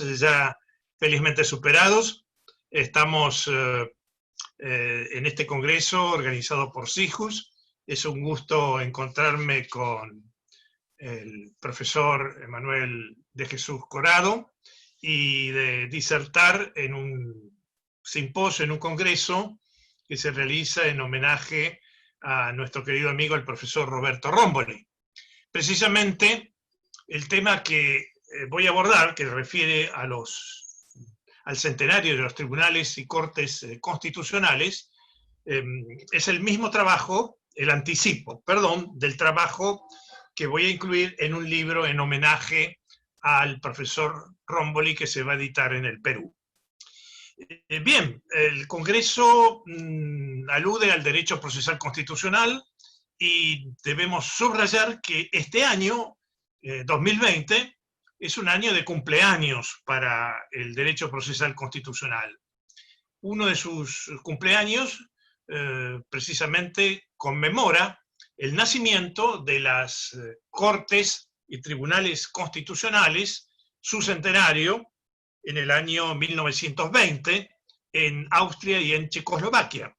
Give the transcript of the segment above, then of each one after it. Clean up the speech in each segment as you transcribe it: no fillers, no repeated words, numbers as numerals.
ya felizmente superados. Estamos en este congreso organizado por SIJUS. Es un gusto encontrarme con el profesor Emanuel de Jesús Corado y de disertar en un simposio, en un congreso que se realiza en homenaje a nuestro querido amigo el profesor Roberto Romboli. Precisamente el tema que voy a abordar, que refiere a al centenario de los tribunales y cortes constitucionales, es el mismo trabajo, el anticipo, perdón, del trabajo que voy a incluir en un libro en homenaje al profesor Romboli que se va a editar en el Perú. Bien, el Congreso alude al derecho procesal constitucional y debemos subrayar que este año, 2020, es un año de cumpleaños para el derecho procesal constitucional. Uno de sus cumpleaños precisamente conmemora el nacimiento de las Cortes y Tribunales Constitucionales, su centenario, en el año 1920, en Austria y en Checoslovaquia.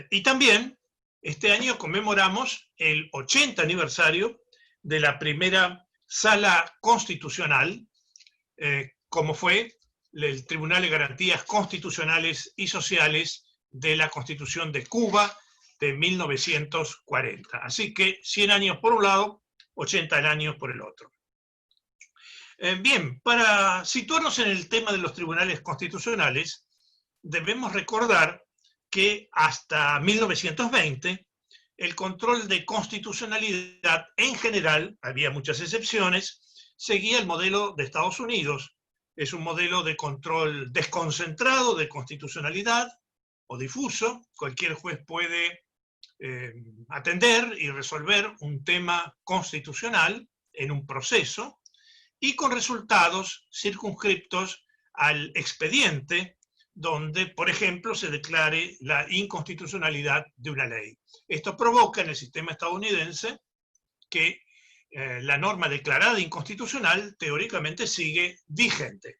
Y también este año conmemoramos el 80 aniversario de la primera Sala Constitucional, como fue el Tribunal de Garantías Constitucionales y Sociales de la Constitución de Cuba de 1940. Así que 100 años por un lado, 80 años por el otro. Bien, para situarnos en el tema de los tribunales constitucionales, debemos recordar que hasta 1920 el control de constitucionalidad en general, había muchas excepciones, seguía el modelo de Estados Unidos. Es un modelo de control desconcentrado de constitucionalidad o difuso. Cualquier juez puede atender y resolver un tema constitucional en un proceso y con resultados circunscriptos al expediente donde, por ejemplo, se declare la inconstitucionalidad de una ley. Esto provoca en el sistema estadounidense que la norma declarada inconstitucional teóricamente sigue vigente.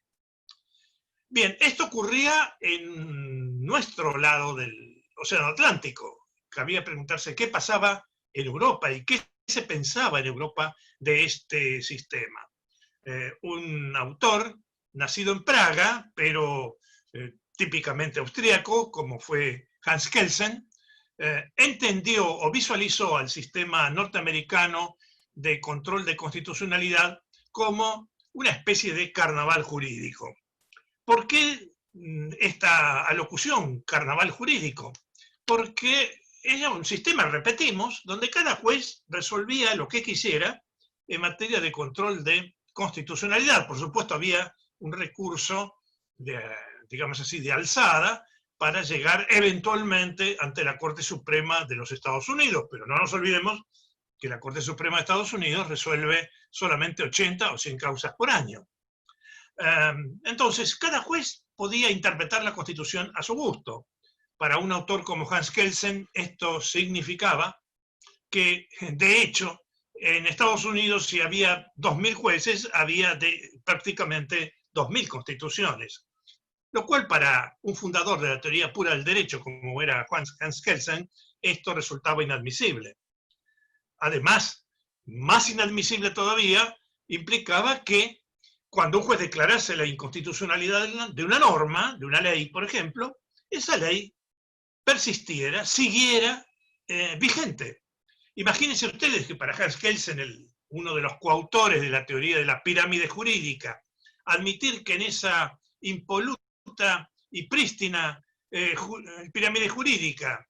Bien, esto ocurría en nuestro lado del Océano Atlántico. Cabía preguntarse qué pasaba en Europa y qué se pensaba en Europa de este sistema. Un autor nacido en Praga, pero típicamente austríaco, como fue Hans Kelsen, entendió o visualizó al sistema norteamericano de control de constitucionalidad como una especie de carnaval jurídico. ¿Por qué esta alocución, carnaval jurídico? Porque era un sistema, repetimos, donde cada juez resolvía lo que quisiera en materia de control de constitucionalidad. Por supuesto, había un recurso de, digamos así, de alzada para llegar eventualmente ante la Corte Suprema de los Estados Unidos, pero no nos olvidemos que la Corte Suprema de Estados Unidos resuelve solamente 80 o 100 causas por año. Entonces, cada juez podía interpretar la Constitución a su gusto. Para un autor como Hans Kelsen, esto significaba que, de hecho, en Estados Unidos, si había 2.000 jueces, había prácticamente 2.000 constituciones. Lo cual, para un fundador de la teoría pura del derecho, como era Hans Kelsen, esto resultaba inadmisible. Además, más inadmisible todavía, implicaba que cuando un juez declarase la inconstitucionalidad de una norma, de una ley, por ejemplo, esa ley persistiera, siguiera vigente. Imagínense ustedes que para Hans Kelsen, uno de los coautores de la teoría de la pirámide jurídica, admitir que en esa impoluta y prístina pirámide jurídica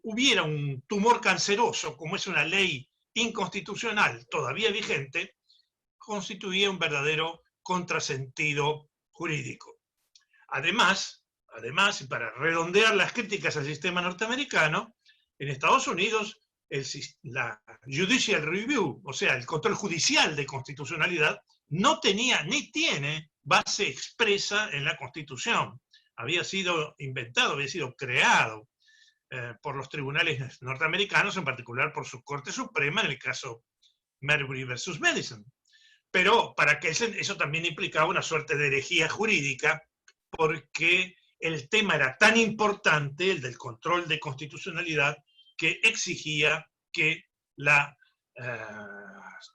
hubiera un tumor canceroso, como es una ley inconstitucional todavía vigente, constituía un verdadero contrasentido jurídico. Además, y para redondear las críticas al sistema norteamericano, en Estados Unidos la Judicial Review, o sea, el control judicial de constitucionalidad, no tenía ni tiene base expresa en la Constitución. Había sido inventado, había sido creado por los tribunales norteamericanos, en particular por su Corte Suprema, en el caso Marbury versus Madison. Pero para Kelsen eso también implicaba una suerte de herejía jurídica, porque el tema era tan importante, el del control de constitucionalidad, que exigía que la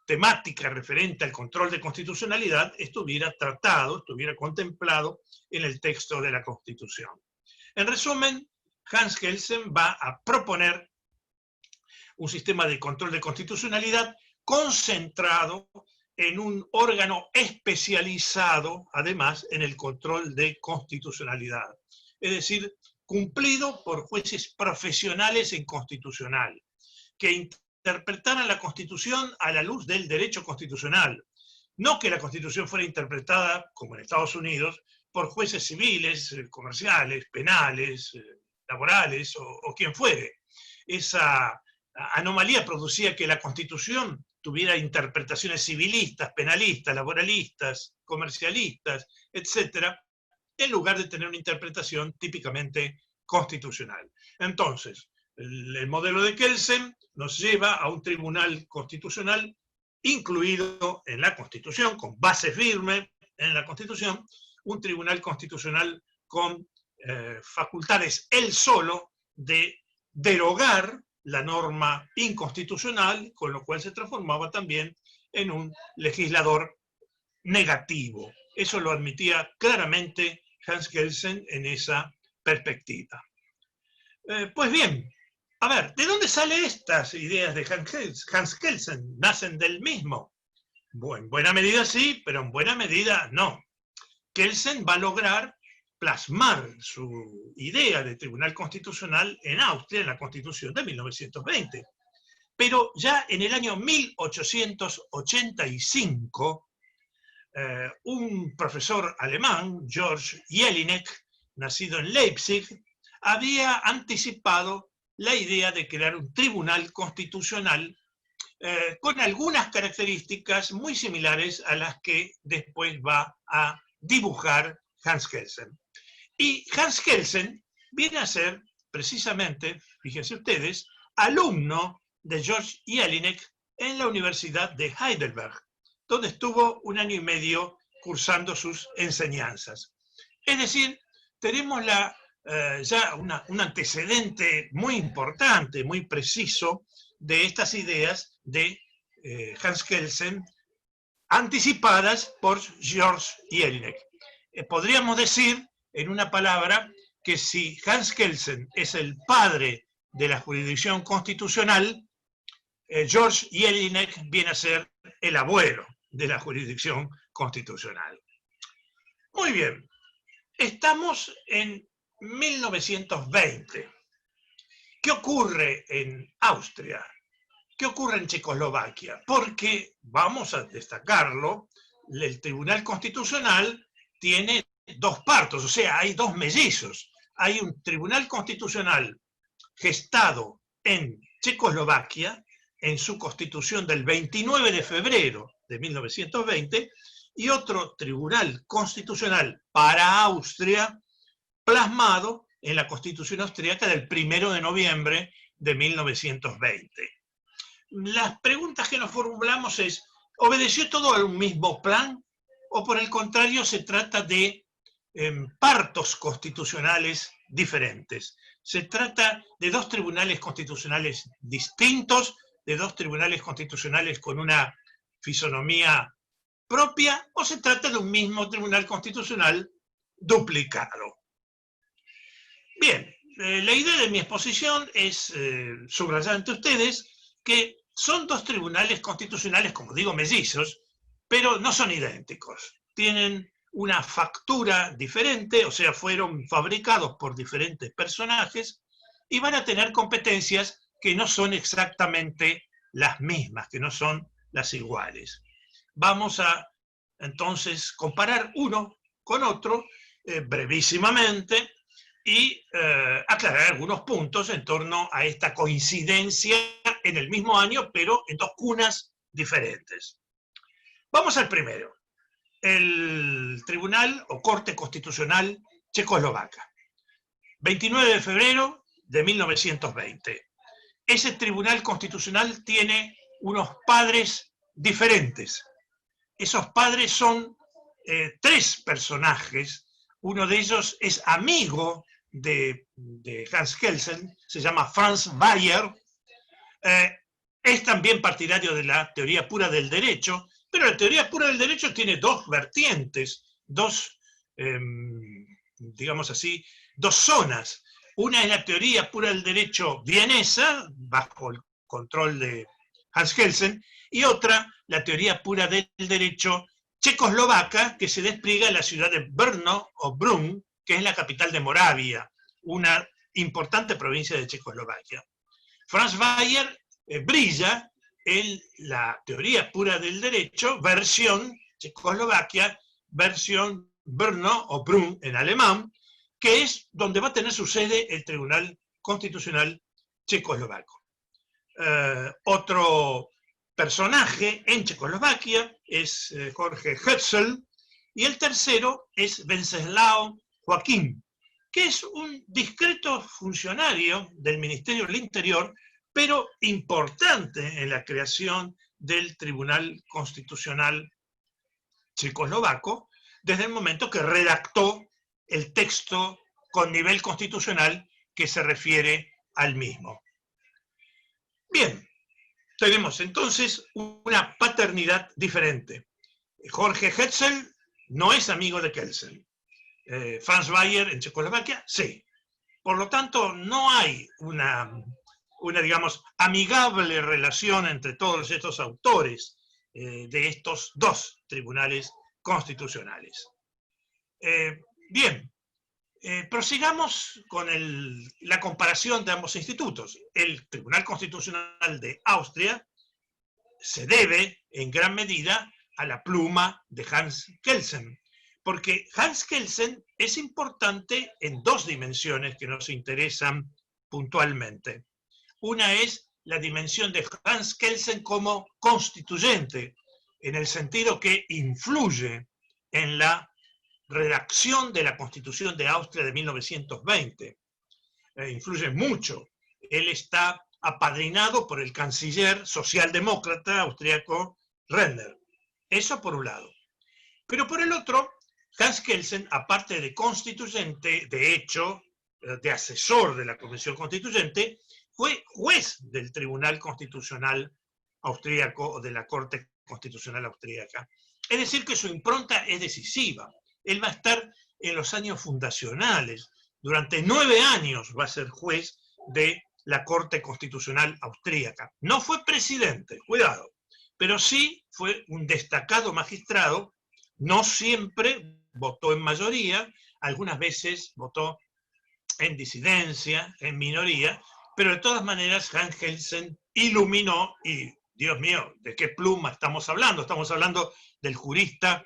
temática referente al control de constitucionalidad estuviera tratado, estuviera contemplado en el texto de la Constitución. En resumen, Hans Kelsen va a proponer un sistema de control de constitucionalidad concentrado en un órgano especializado, además, en el control de constitucionalidad. Es decir, cumplido por jueces profesionales en constitucional, que interpretaran la Constitución a la luz del derecho constitucional. No que la Constitución fuera interpretada, como en Estados Unidos, por jueces civiles, comerciales, penales, laborales o quien fuere. Esa anomalía producía que la Constitución tuviera interpretaciones civilistas, penalistas, laboralistas, comercialistas, etcétera, en lugar de tener una interpretación típicamente constitucional. Entonces, el modelo de Kelsen nos lleva a un tribunal constitucional incluido en la Constitución, con base firme en la Constitución, un tribunal constitucional con facultades él solo de derogar la norma inconstitucional, con lo cual se transformaba también en un legislador negativo. Eso lo admitía claramente Hans Kelsen en esa perspectiva. Pues bien, a ver, ¿de dónde salen estas ideas de Hans Kelsen? ¿Nacen del mismo? Bueno, en buena medida sí, pero en buena medida no. Kelsen va a lograr plasmar su idea de tribunal constitucional en Austria, en la Constitución de 1920. Pero ya en el año 1885, un profesor alemán, Georg Jelinek, nacido en Leipzig, había anticipado la idea de crear un tribunal constitucional con algunas características muy similares a las que después va a dibujar Hans Kelsen. Y Hans Kelsen viene a ser, precisamente, fíjense ustedes, alumno de Georg Jelinek en la Universidad de Heidelberg, donde estuvo 1 año y medio cursando sus enseñanzas. Es decir, tenemos ya un antecedente muy importante, muy preciso, de estas ideas de Hans Kelsen, anticipadas por Georg Jelinek. Podríamos decir, en una palabra, que si Hans Kelsen es el padre de la jurisdicción constitucional, Georg Jelinek viene a ser el abuelo de la jurisdicción constitucional. Muy bien, estamos en 1920. ¿Qué ocurre en Austria? ¿Qué ocurre en Checoslovaquia? Porque, vamos a destacarlo, el Tribunal Constitucional tiene dos partos, o sea, hay dos mellizos. Hay un Tribunal Constitucional gestado en Checoslovaquia, en su constitución del 29 de febrero de 1920, y otro Tribunal Constitucional para Austria, plasmado en la Constitución austríaca del 1 de noviembre de 1920. Las preguntas que nos formulamos es, ¿obedeció todo a un mismo plan? ¿O por el contrario se trata de partos constitucionales diferentes? ¿Se trata de dos tribunales constitucionales distintos, de dos tribunales constitucionales con una fisonomía propia, o se trata de un mismo tribunal constitucional duplicado? Bien, la idea de mi exposición es subrayar ante ustedes que son dos tribunales constitucionales, como digo, mellizos, pero no son idénticos. Tienen una factura diferente, o sea, fueron fabricados por diferentes personajes y van a tener competencias que no son exactamente las mismas, que no son las iguales. Vamos a, entonces, comparar uno con otro brevísimamente y aclarar algunos puntos en torno a esta coincidencia en el mismo año, pero en dos cunas diferentes. Vamos al primero, el Tribunal o Corte Constitucional Checoslovaca. 29 de febrero de 1920. Ese Tribunal Constitucional tiene unos padres diferentes. esos padres son tres personajes. Uno de ellos es amigo de Hans Kelsen, se llama Franz Bayer. Es también partidario de la teoría pura del derecho, pero la teoría pura del derecho tiene dos vertientes, digamos así, dos zonas. Una es la teoría pura del derecho vienesa, bajo el control de Hans Kelsen, y otra, la teoría pura del derecho checoslovaca, que se despliega en la ciudad de Brno o Brunn, que es la capital de Moravia, una importante provincia de Checoslovaquia. Franz Bayer brilla en la teoría pura del derecho, versión Checoslovaquia, versión Brno o Brunn en alemán, que es donde va a tener su sede el Tribunal Constitucional Checoslovaco. Otro personaje en Checoslovaquia es Jorge Hetzel, y el tercero es Wenceslao Joaquín, que es un discreto funcionario del Ministerio del Interior, pero importante en la creación del Tribunal Constitucional Checoslovaco, desde el momento que redactó el texto con nivel constitucional que se refiere al mismo. Bien, tenemos entonces una paternidad diferente. Jorge Hetzel no es amigo de Kelsen. Franz Bayer en Checoslovaquia, sí. Por lo tanto, no hay una, digamos, amigable relación entre todos estos autores de estos dos tribunales constitucionales. Bien, prosigamos con la comparación de ambos institutos. El Tribunal Constitucional de Austria se debe, en gran medida, a la pluma de Hans Kelsen, porque Hans Kelsen es importante en dos dimensiones que nos interesan puntualmente. Una es la dimensión de Hans Kelsen como constituyente, en el sentido que influye en la redacción de la Constitución de Austria de 1920. Influye mucho. Él está apadrinado por el canciller socialdemócrata austríaco Renner. Eso por un lado. Pero por el otro, Hans Kelsen, aparte de constituyente, de hecho, de asesor de la Comisión Constituyente, fue juez del Tribunal Constitucional Austríaco o de la Corte Constitucional Austríaca. Es decir, que su impronta es decisiva. Él va a estar en los años fundacionales. Durante 9 años va a ser juez de la Corte Constitucional Austríaca. No fue presidente, cuidado, pero sí fue un destacado magistrado. No siempre votó en mayoría, algunas veces votó en disidencia, en minoría, pero de todas maneras Hans Kelsen iluminó, y Dios mío, ¿de qué pluma estamos hablando? Estamos hablando del jurista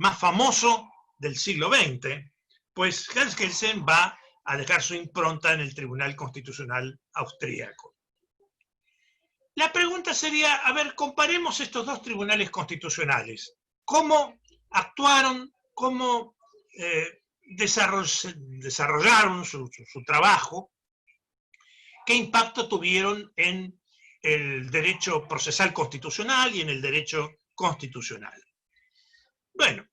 más famoso del siglo XX, pues Hans Kelsen va a dejar su impronta en el Tribunal Constitucional Austríaco. La pregunta sería, a ver, comparemos estos dos tribunales constitucionales. ¿Cómo actuaron, cómo desarrollaron su trabajo? ¿Qué impacto tuvieron en el derecho procesal constitucional y en el derecho constitucional? Bueno,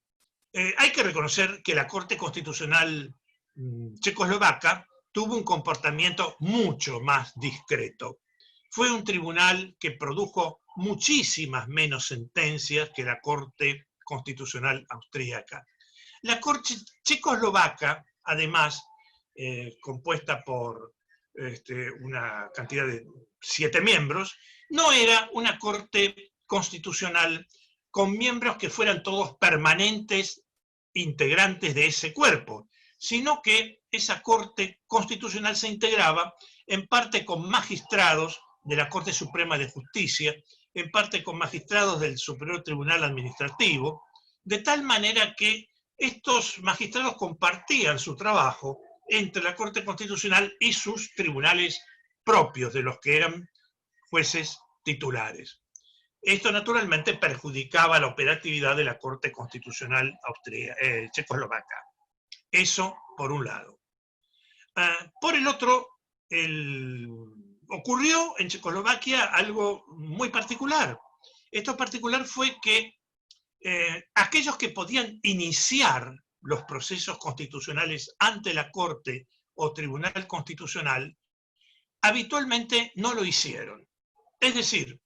hay que reconocer que la Corte Constitucional checoslovaca tuvo un comportamiento mucho más discreto. Fue un tribunal que produjo muchísimas menos sentencias que la Corte Constitucional austríaca. La Corte checoslovaca, además, compuesta por una cantidad de 7 miembros, no era una Corte Constitucional con miembros que fueran todos permanentes integrantes de ese cuerpo, sino que esa Corte Constitucional se integraba en parte con magistrados de la Corte Suprema de Justicia, en parte con magistrados del Superior Tribunal Administrativo, de tal manera que estos magistrados compartían su trabajo entre la Corte Constitucional y sus tribunales propios, de los que eran jueces titulares. Esto naturalmente perjudicaba la operatividad de la Corte Constitucional checoslovaca. Eso por un lado. Por el otro, ocurrió en Checoslovaquia algo muy particular. Esto particular fue que aquellos que podían iniciar los procesos constitucionales ante la Corte o Tribunal Constitucional, habitualmente no lo hicieron. Es decir,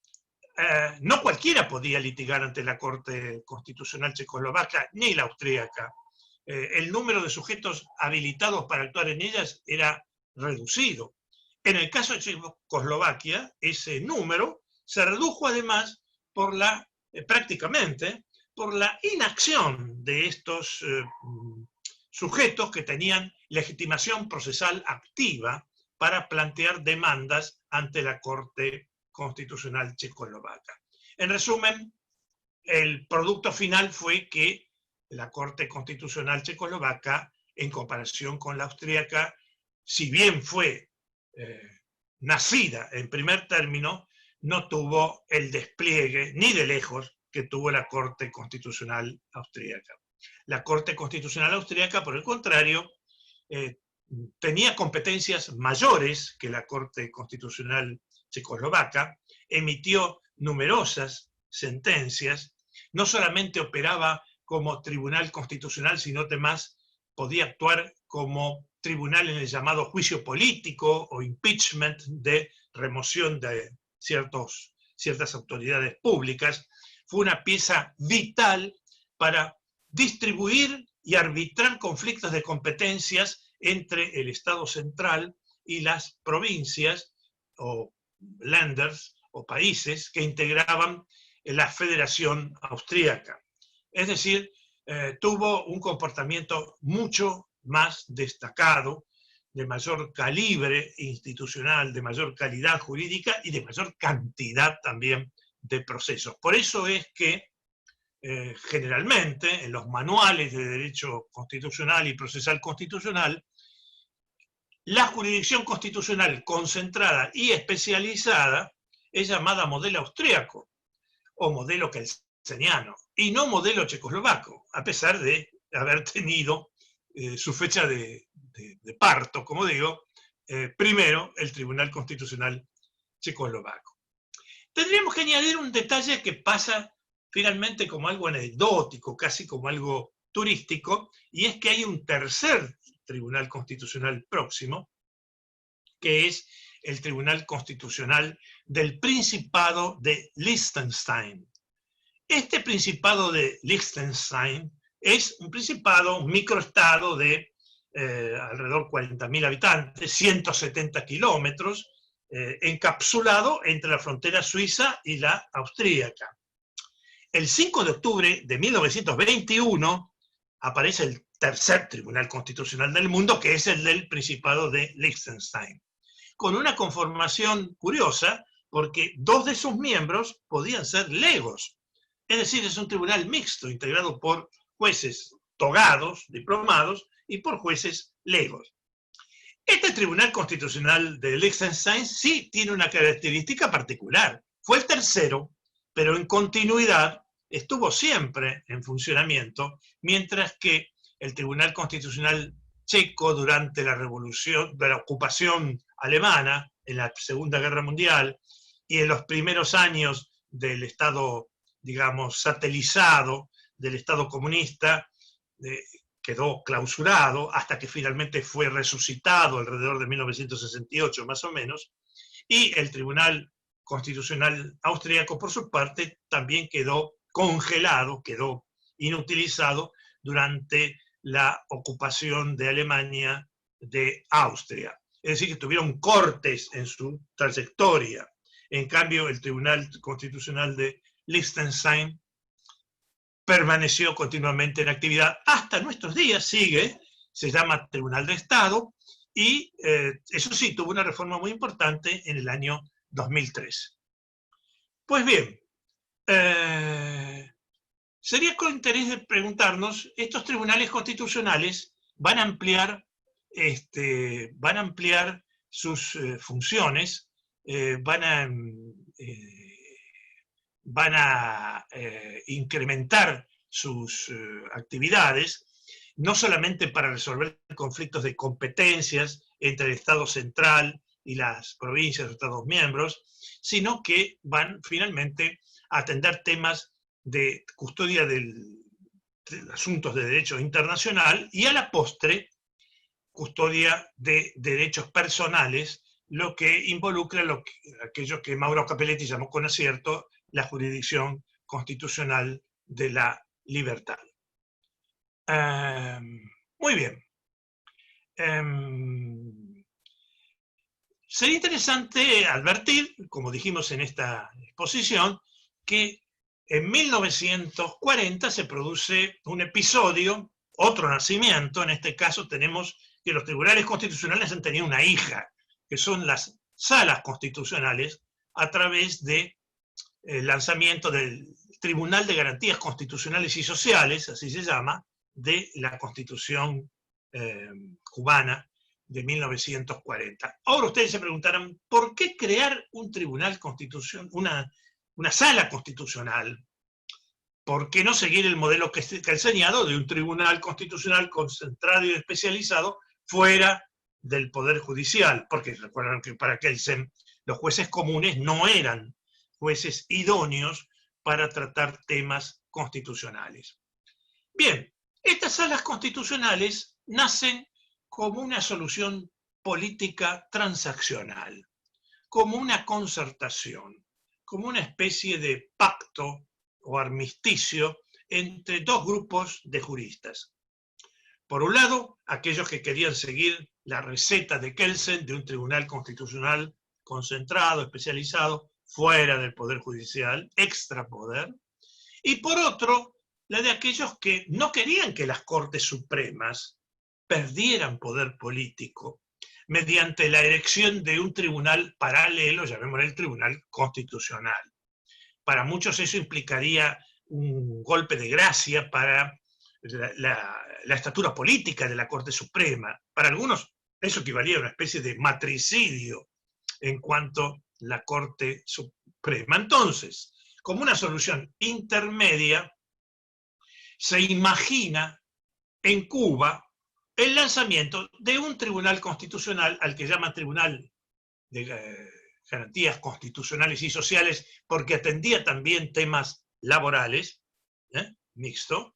no cualquiera podía litigar ante la Corte Constitucional checoslovaca ni la austríaca. El número de sujetos habilitados para actuar en ellas era reducido. En el caso de Checoslovaquia, ese número se redujo además por prácticamente por la inacción de estos sujetos que tenían legitimación procesal activa para plantear demandas ante la Corte Constitucional checoslovaca. En resumen, el producto final fue que la Corte Constitucional checoslovaca, en comparación con la austríaca, si bien fue nacida en primer término, no tuvo el despliegue, ni de lejos, que tuvo la Corte Constitucional austríaca. La Corte Constitucional austríaca, por el contrario, tenía competencias mayores que la Corte Constitucional checoslovaca, emitió numerosas sentencias, no solamente operaba como tribunal constitucional, sino además podía actuar como tribunal en el llamado juicio político o impeachment, de remoción de ciertas autoridades públicas. Fue una pieza vital para distribuir y arbitrar conflictos de competencias entre el Estado central y las provincias o länders o países que integraban la Federación Austríaca. Es decir, tuvo un comportamiento mucho más destacado, de mayor calibre institucional, de mayor calidad jurídica y de mayor cantidad también de procesos. Por eso es que generalmente en los manuales de derecho constitucional y procesal constitucional, la jurisdicción constitucional concentrada y especializada es llamada modelo austríaco o modelo kelseniano, y no modelo checoslovaco, a pesar de haber tenido su fecha de parto, como digo, primero el Tribunal Constitucional checoslovaco. Tendríamos que añadir un detalle que pasa finalmente como algo anecdótico, casi como algo turístico, y es que hay un tercer Tribunal Constitucional próximo, que es el Tribunal Constitucional del Principado de Liechtenstein. Este Principado de Liechtenstein es un principado, un microestado de alrededor de 40.000 habitantes, 170 kilómetros, encapsulado entre la frontera suiza y la austríaca. El 5 de octubre de 1921 aparece el tercer Tribunal Constitucional del mundo, que es el del Principado de Liechtenstein, con una conformación curiosa, porque 2 de sus miembros podían ser legos. Es decir, es un tribunal mixto, integrado por jueces togados, diplomados, y por jueces legos. Este Tribunal Constitucional de Liechtenstein sí tiene una característica particular. Fue el tercero, pero en continuidad estuvo siempre en funcionamiento, mientras que el Tribunal Constitucional checo, durante la revolución, de la ocupación alemana, en la Segunda Guerra Mundial, y en los primeros años del Estado, digamos, satelizado del Estado comunista, quedó clausurado hasta que finalmente fue resucitado alrededor de 1968 más o menos, y el Tribunal Constitucional austríaco, por su parte, también quedó congelado, quedó inutilizado durante la ocupación de Alemania de Austria. Es decir, que tuvieron cortes en su trayectoria. En cambio, el Tribunal Constitucional de Liechtenstein permaneció continuamente en actividad hasta nuestros días, sigue, se llama Tribunal de Estado, y eso sí, tuvo una reforma muy importante en el año 2003. Pues bien, sería con interés de preguntarnos, estos tribunales constitucionales van a ampliar sus funciones, van a incrementar sus actividades, no solamente para resolver conflictos de competencias entre el Estado central y las provincias o Estados miembros, sino que van finalmente a atender temas de custodia de asuntos de derecho internacional y a la postre custodia de derechos personales, lo que involucra aquello que Mauro Capelletti llamó con acierto la jurisdicción constitucional de la libertad. Muy bien. Sería interesante advertir, como dijimos en esta exposición, que en 1940 se produce un episodio, otro nacimiento. En este caso tenemos que los tribunales constitucionales han tenido una hija, que son las salas constitucionales, a través del lanzamiento del Tribunal de Garantías Constitucionales y Sociales, así se llama, de la Constitución cubana de 1940. Ahora ustedes se preguntarán, ¿por qué crear un tribunal constitucional, una sala constitucional? ¿Por qué no seguir el modelo que ha enseñado de un tribunal constitucional concentrado y especializado fuera del Poder Judicial? Porque recuerdan que para Kelsen los jueces comunes no eran jueces idóneos para tratar temas constitucionales. Bien, estas salas constitucionales nacen como una solución política transaccional, como una concertación, como una especie de pacto o armisticio entre dos grupos de juristas. Por un lado, aquellos que querían seguir la receta de Kelsen de un tribunal constitucional concentrado, especializado, fuera del Poder Judicial, extrapoder, y por otro, la de aquellos que no querían que las Cortes Supremas perdieran poder político mediante la erección de un tribunal paralelo, llamémosle el Tribunal Constitucional. Para muchos eso implicaría un golpe de gracia para la estatura política de la Corte Suprema. Para algunos eso equivalía a una especie de matricidio en cuanto a la Corte Suprema. Entonces, como una solución intermedia, se imagina en Cuba el lanzamiento de un tribunal constitucional al que llaman Tribunal de Garantías Constitucionales y Sociales, porque atendía también temas laborales, mixto,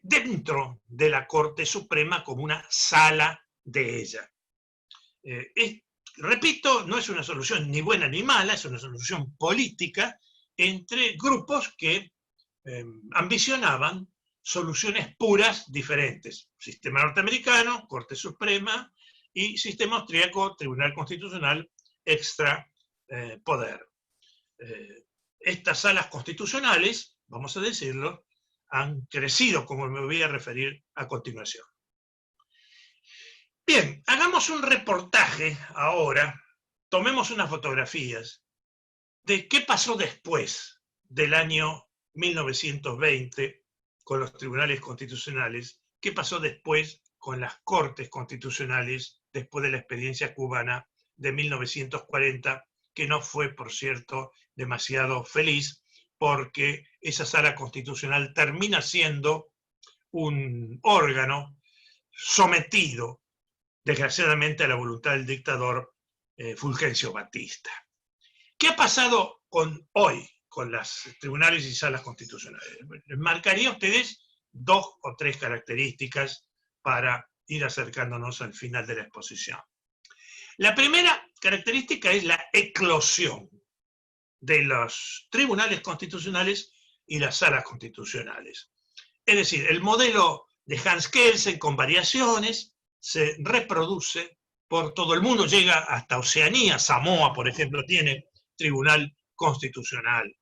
dentro de la Corte Suprema como una sala de ella. Repito, no es una solución ni buena ni mala, es una solución política entre grupos que ambicionaban soluciones puras diferentes. Sistema norteamericano, Corte Suprema, y sistema austríaco, Tribunal Constitucional, extra poder. Estas salas constitucionales, vamos a decirlo, han crecido, como me voy a referir a continuación. Bien, hagamos un reportaje ahora, tomemos unas fotografías de qué pasó después del año 1920 con los tribunales constitucionales, qué pasó después con las cortes constitucionales después de la experiencia cubana de 1940, que no fue, por cierto, demasiado feliz, porque esa sala constitucional termina siendo un órgano sometido, desgraciadamente, a la voluntad del dictador Fulgencio Batista. ¿Qué ha pasado hoy con los tribunales y salas constitucionales? Les marcaría a ustedes 2 o 3 características para ir acercándonos al final de la exposición. La primera característica es la eclosión de los tribunales constitucionales y las salas constitucionales. Es decir, el modelo de Hans Kelsen, con variaciones, se reproduce por todo el mundo, llega hasta Oceanía. Samoa, por ejemplo, tiene tribunal constitucional.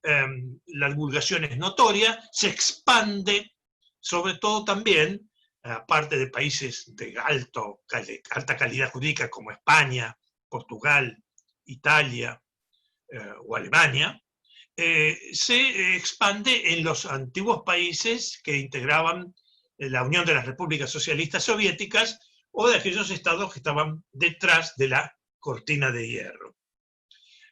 La divulgación es notoria, se expande, sobre todo también, aparte de países de alta calidad jurídica como España, Portugal, Italia o Alemania, se expande en los antiguos países que integraban la Unión de las Repúblicas Socialistas Soviéticas o de aquellos estados que estaban detrás de la cortina de hierro.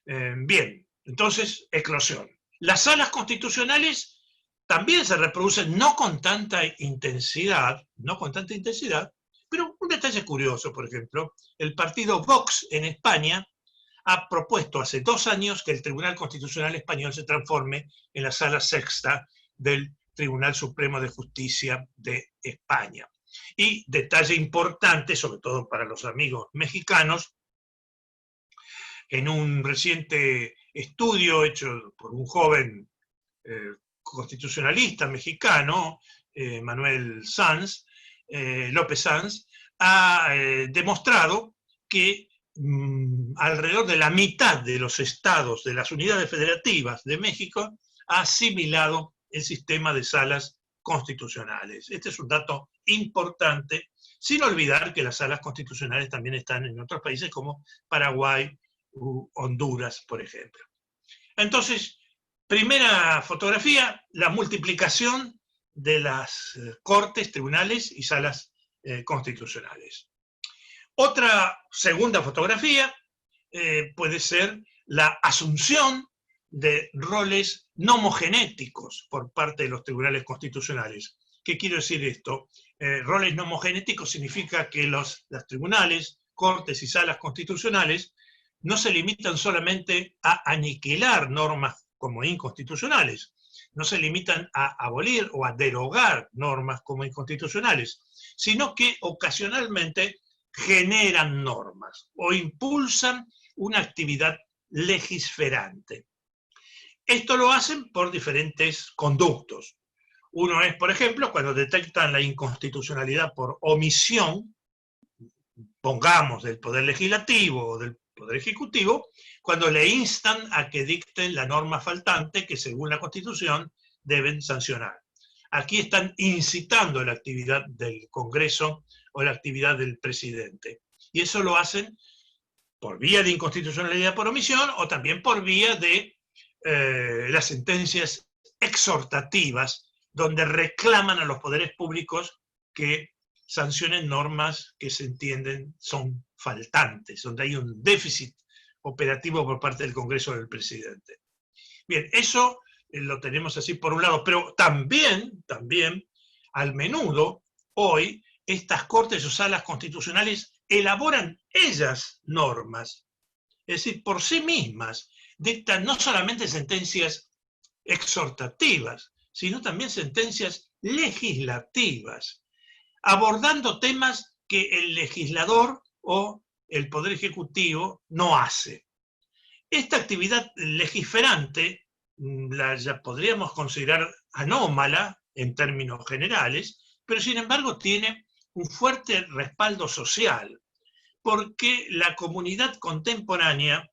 Bien, entonces, eclosión. Las salas constitucionales también se reproducen no con tanta intensidad, pero un detalle curioso, por ejemplo, el partido Vox en España ha propuesto hace 2 años que el Tribunal Constitucional Español se transforme en la Sala Sexta del Tribunal Supremo de Justicia de España. Y detalle importante, sobre todo para los amigos mexicanos, en un reciente estudio hecho por un joven constitucionalista mexicano, Manuel Sanz, López Sanz, ha demostrado que alrededor de la mitad de los estados de las unidades federativas de México ha asimilado el sistema de salas constitucionales. Este es un dato importante, sin olvidar que las salas constitucionales también están en otros países como Paraguay u Honduras, por ejemplo. Entonces, primera fotografía, la multiplicación de las cortes, tribunales y salas constitucionales. Otra segunda fotografía puede ser la asunción de roles nomogenéticos por parte de los tribunales constitucionales. ¿Qué quiero decir esto? Roles nomogenéticos significa que los tribunales, cortes y salas constitucionales no se limitan solamente a aniquilar normas como inconstitucionales, no se limitan a abolir o a derogar normas como inconstitucionales, sino que ocasionalmente generan normas o impulsan una actividad legisferante. Esto lo hacen por diferentes conductos. Uno es, por ejemplo, cuando detectan la inconstitucionalidad por omisión, pongamos del Poder Legislativo o del Poder Ejecutivo, cuando le instan a que dicten la norma faltante que, según la Constitución, deben sancionar. Aquí están incitando la actividad del Congreso o la actividad del presidente. Y eso lo hacen por vía de inconstitucionalidad por omisión o también por vía de las sentencias exhortativas, donde reclaman a los poderes públicos que sancionen normas que se entienden son faltantes, donde hay un déficit operativo por parte del Congreso o del presidente. Bien, eso lo tenemos así por un lado, pero también, al menudo, hoy, estas cortes o salas constitucionales elaboran ellas normas, es decir, por sí mismas, dictan no solamente sentencias exhortativas, sino también sentencias legislativas, abordando temas que el legislador o el Poder Ejecutivo no hace. Esta actividad legiferante ya podríamos considerar anómala en términos generales, pero sin embargo tiene un fuerte respaldo social, porque la comunidad contemporánea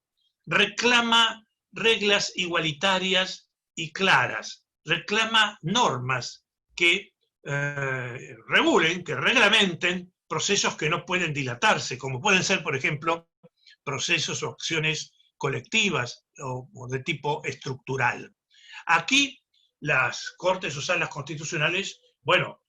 reclama reglas igualitarias y claras, reclama normas que regulen, que reglamenten procesos que no pueden dilatarse, como pueden ser, por ejemplo, procesos o acciones colectivas o de tipo estructural. Aquí las cortes o salas constitucionales, bueno,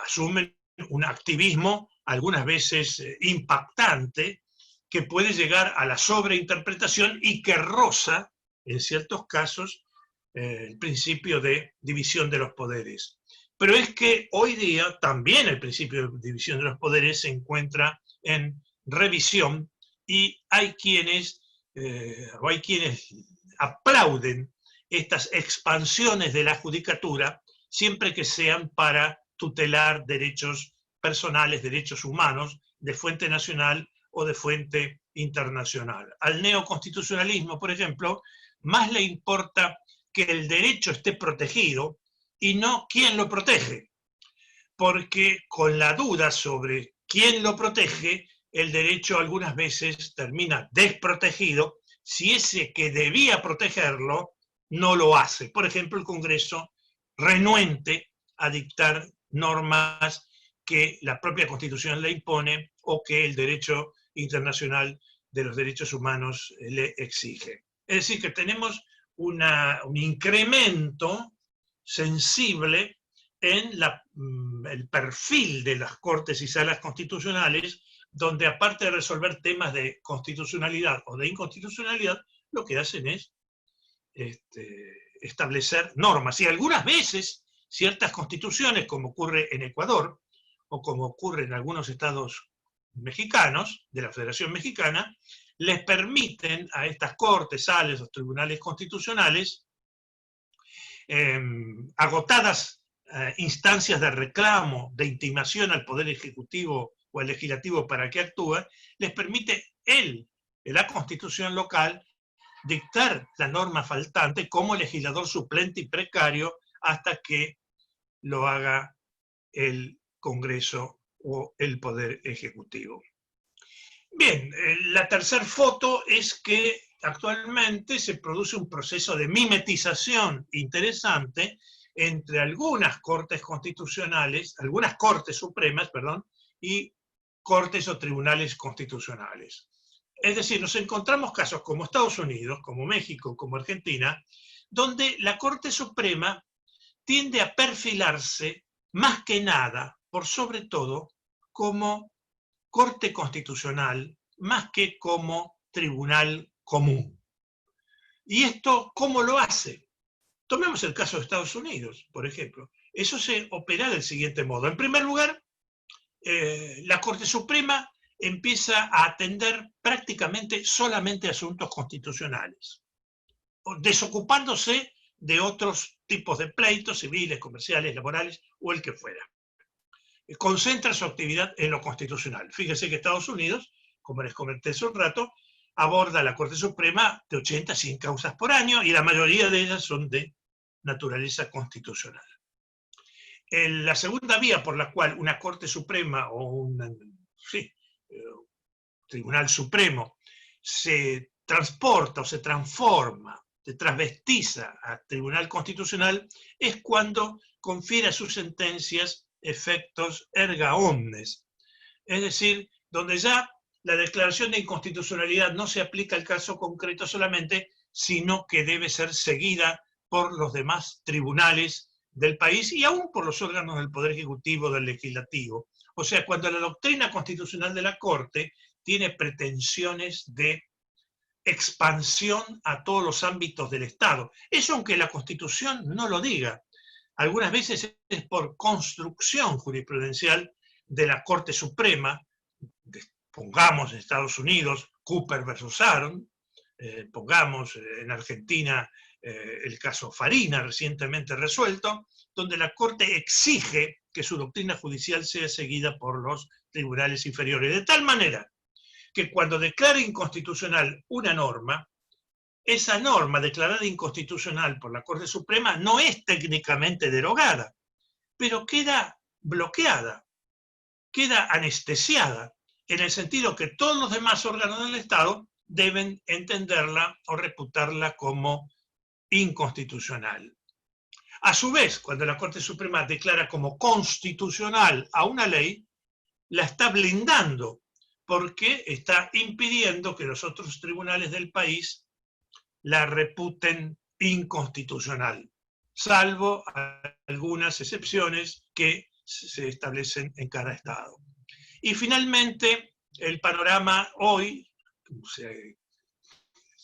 asumen un activismo algunas veces impactante, que puede llegar a la sobreinterpretación y que roza, en ciertos casos, el principio de división de los poderes. Pero es que hoy día también el principio de división de los poderes se encuentra en revisión y hay quienes aplauden estas expansiones de la judicatura siempre que sean para tutelar derechos personales, derechos humanos, de fuente nacional o de fuente internacional. Al neoconstitucionalismo, por ejemplo, más le importa que el derecho esté protegido y no quién lo protege, porque con la duda sobre quién lo protege, el derecho algunas veces termina desprotegido si ese que debía protegerlo no lo hace. Por ejemplo, el Congreso renuente a dictar normas que la propia Constitución le impone o que el derecho internacional de los derechos humanos le exige. Es decir, que tenemos un incremento sensible en el perfil de las cortes y salas constitucionales, donde aparte de resolver temas de constitucionalidad o de inconstitucionalidad, lo que hacen es establecer normas. Y algunas veces ciertas constituciones, como ocurre en Ecuador, o como ocurre en algunos estados mexicanos, de la Federación Mexicana, les permiten a estas cortes, salas o tribunales constitucionales, agotadas instancias de reclamo, de intimación al Poder Ejecutivo o al Legislativo para que actúe, les permite la Constitución local, dictar la norma faltante como legislador suplente y precario hasta que lo haga el Congreso o el Poder Ejecutivo. Bien, la tercera foto es que actualmente se produce un proceso de mimetización interesante entre algunas cortes constitucionales, algunas cortes supremas, perdón, y cortes o tribunales constitucionales. Es decir, nos encontramos casos como Estados Unidos, como México, como Argentina, donde la Corte Suprema tiende a perfilarse más que nada, por sobre todo, como Corte Constitucional, más que como tribunal común. ¿Y esto cómo lo hace? Tomemos el caso de Estados Unidos, por ejemplo. Eso se opera del siguiente modo. En primer lugar, la Corte Suprema empieza a atender prácticamente solamente asuntos constitucionales, desocupándose de otros tipos de pleitos civiles, comerciales, laborales o el que fuera. Concentra su actividad en lo constitucional. Fíjense que Estados Unidos, como les comenté hace un rato, aborda la Corte Suprema de 80 a 100 causas por año y la mayoría de ellas son de naturaleza constitucional. La segunda vía por la cual una Corte Suprema o un Tribunal Supremo se transporta o se transforma, se transvestiza a Tribunal Constitucional es cuando confiere a sus sentencias efectos erga omnes, es decir, donde ya la declaración de inconstitucionalidad no se aplica al caso concreto solamente, sino que debe ser seguida por los demás tribunales del país y aún por los órganos del Poder Ejecutivo, del Legislativo. O sea, cuando la doctrina constitucional de la Corte tiene pretensiones de expansión a todos los ámbitos del Estado. Eso aunque la Constitución no lo diga. Algunas veces es por construcción jurisprudencial de la Corte Suprema, pongamos en Estados Unidos Cooper versus Aaron, pongamos en Argentina el caso Farina, recientemente resuelto, donde la Corte exige que su doctrina judicial sea seguida por los tribunales inferiores, de tal manera que cuando declara inconstitucional una norma, esa norma declarada inconstitucional por la Corte Suprema no es técnicamente derogada, pero queda bloqueada, queda anestesiada, en el sentido que todos los demás órganos del Estado deben entenderla o reputarla como inconstitucional. A su vez, cuando la Corte Suprema declara como constitucional a una ley, la está blindando, porque está impidiendo que los otros tribunales del país la reputen inconstitucional, salvo algunas excepciones que se establecen en cada estado. Y finalmente, el panorama hoy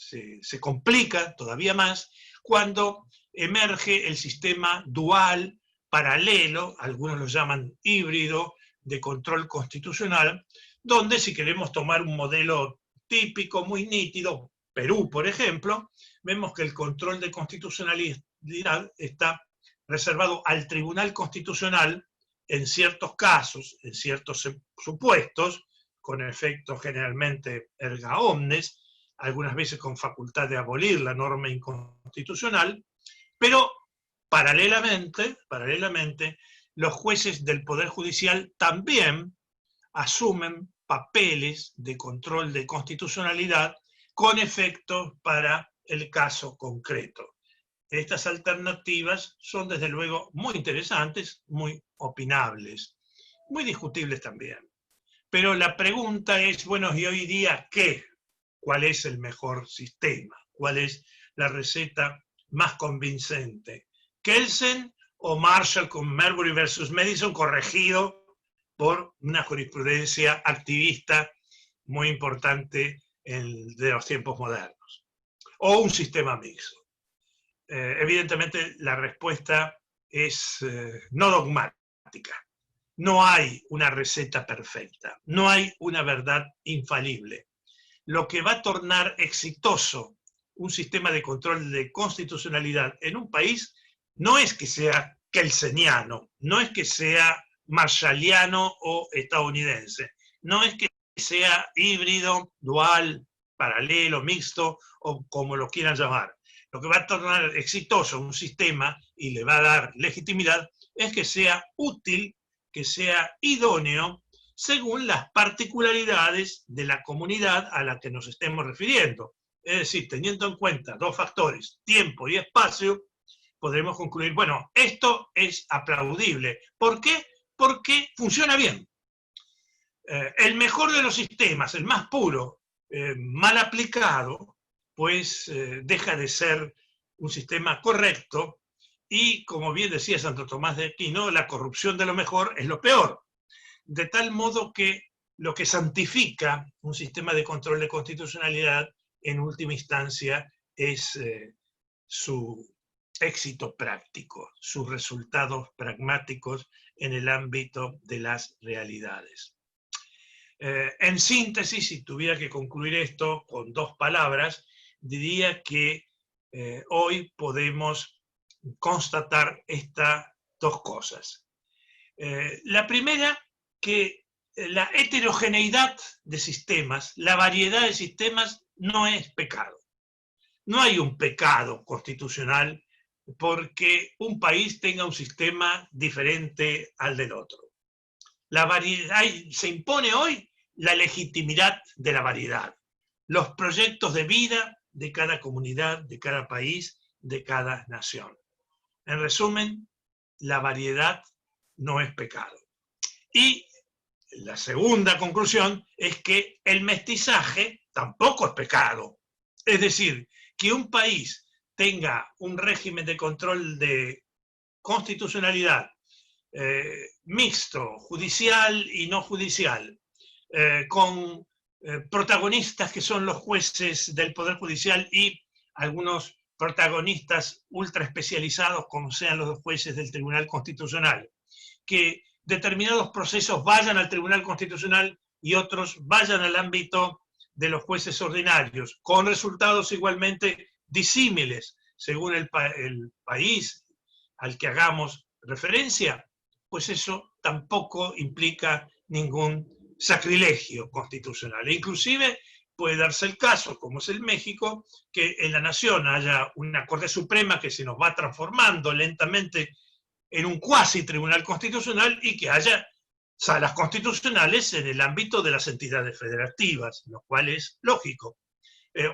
se complica todavía más cuando emerge el sistema dual, paralelo, algunos lo llaman híbrido, de control constitucional, donde si queremos tomar un modelo típico, muy nítido, Perú, por ejemplo, vemos que el control de constitucionalidad está reservado al Tribunal Constitucional en ciertos casos, en ciertos supuestos, con efectos generalmente erga omnes, algunas veces con facultad de abolir la norma inconstitucional, pero paralelamente, los jueces del Poder Judicial también asumen papeles de control de constitucionalidad con efectos para el caso concreto. Estas alternativas son desde luego muy interesantes, muy opinables, muy discutibles también. Pero la pregunta es, bueno, ¿y hoy día qué? ¿Cuál es el mejor sistema? ¿Cuál es la receta más convincente? ¿Kelsen o Marshall con Marbury versus Madison, corregido por una jurisprudencia activista muy importante de los tiempos modernos? ¿O un sistema mixto? Evidentemente la respuesta es no dogmática. No hay una receta perfecta, no hay una verdad infalible. lo que va a tornar exitoso un sistema de control de constitucionalidad en un país no es que sea kelseniano, no es que sea marshalliano o estadounidense, no es que sea híbrido, dual, paralelo, mixto, o como lo quieran llamar. Lo que va a tornar exitoso un sistema y le va a dar legitimidad es que sea útil, que sea idóneo, según las particularidades de la comunidad a la que nos estemos refiriendo. Es decir, teniendo en cuenta dos factores, tiempo y espacio, podremos concluir, bueno, esto es aplaudible. ¿Por qué? Porque funciona bien. El mejor de los sistemas, el más puro, mal aplicado, pues deja de ser un sistema correcto y, como bien decía Santo Tomás de Aquino, la corrupción de lo mejor es lo peor. De tal modo que lo que santifica un sistema de control de constitucionalidad en última instancia es su éxito práctico, sus resultados pragmáticos en el ámbito de las realidades. En síntesis, si tuviera que concluir esto con dos palabras, diría que hoy podemos constatar estas dos cosas. La primera, que la heterogeneidad de sistemas, la variedad de sistemas, no es pecado. No hay un pecado constitucional porque un país tenga un sistema diferente al del otro. La variedad, se impone hoy la legitimidad de la variedad, los proyectos de vida de cada comunidad, de cada país, de cada nación. En resumen, la variedad no es pecado. Y la segunda conclusión es que el mestizaje tampoco es pecado. Es decir, que un país tenga un régimen de control de constitucionalidad mixto, judicial y no judicial, con protagonistas que son los jueces del Poder Judicial y algunos protagonistas ultra especializados como sean los jueces del Tribunal Constitucional, que determinados procesos vayan al Tribunal Constitucional y otros vayan al ámbito de los jueces ordinarios, con resultados igualmente disímiles según el país al que hagamos referencia, pues eso tampoco implica ningún sacrilegio constitucional. E inclusive puede darse el caso, como es el México, que en la nación haya una Corte Suprema que se nos va transformando lentamente en un cuasi tribunal constitucional y que haya salas constitucionales en el ámbito de las entidades federativas, lo cual es lógico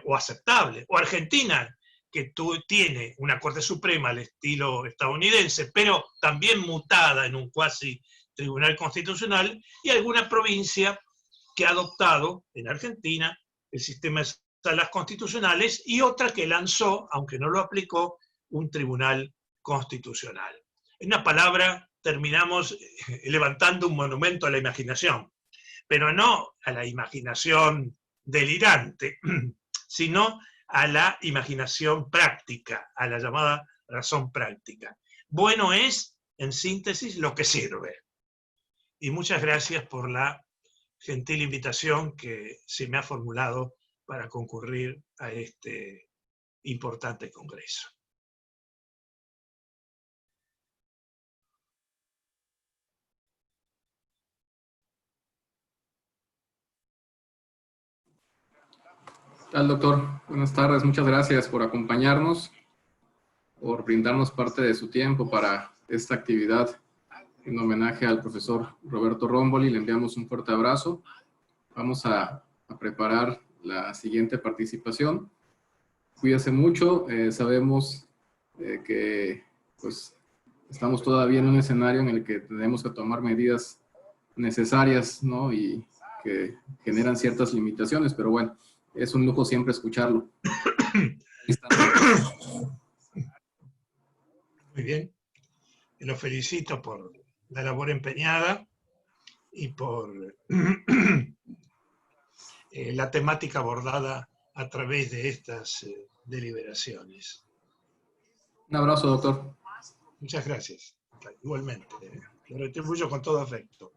o aceptable. O Argentina, que tiene una Corte Suprema al estilo estadounidense, pero también mutada en un cuasi tribunal constitucional, y alguna provincia que ha adoptado en Argentina el sistema de salas constitucionales y otra que lanzó, aunque no lo aplicó, un tribunal constitucional. En una palabra, terminamos levantando un monumento a la imaginación, pero no a la imaginación delirante, sino a la imaginación práctica, a la llamada razón práctica. Bueno es, en síntesis, lo que sirve. Y muchas gracias por la gentil invitación que se me ha formulado para concurrir a este importante congreso. ¿Qué tal, doctor? Buenas tardes, muchas gracias por acompañarnos, por brindarnos parte de su tiempo para esta actividad en homenaje al profesor Roberto Romboli. Le enviamos un fuerte abrazo. Vamos a preparar la siguiente participación. Cuídese mucho, sabemos que pues, estamos todavía en un escenario en el que tenemos que tomar medidas necesarias, ¿no? Y que generan ciertas limitaciones, pero bueno, es un lujo siempre escucharlo. Muy bien. Lo felicito por la labor empeñada y por la temática abordada a través de estas deliberaciones. Un abrazo, doctor. Muchas gracias. Igualmente. Lo retribuyo con todo afecto.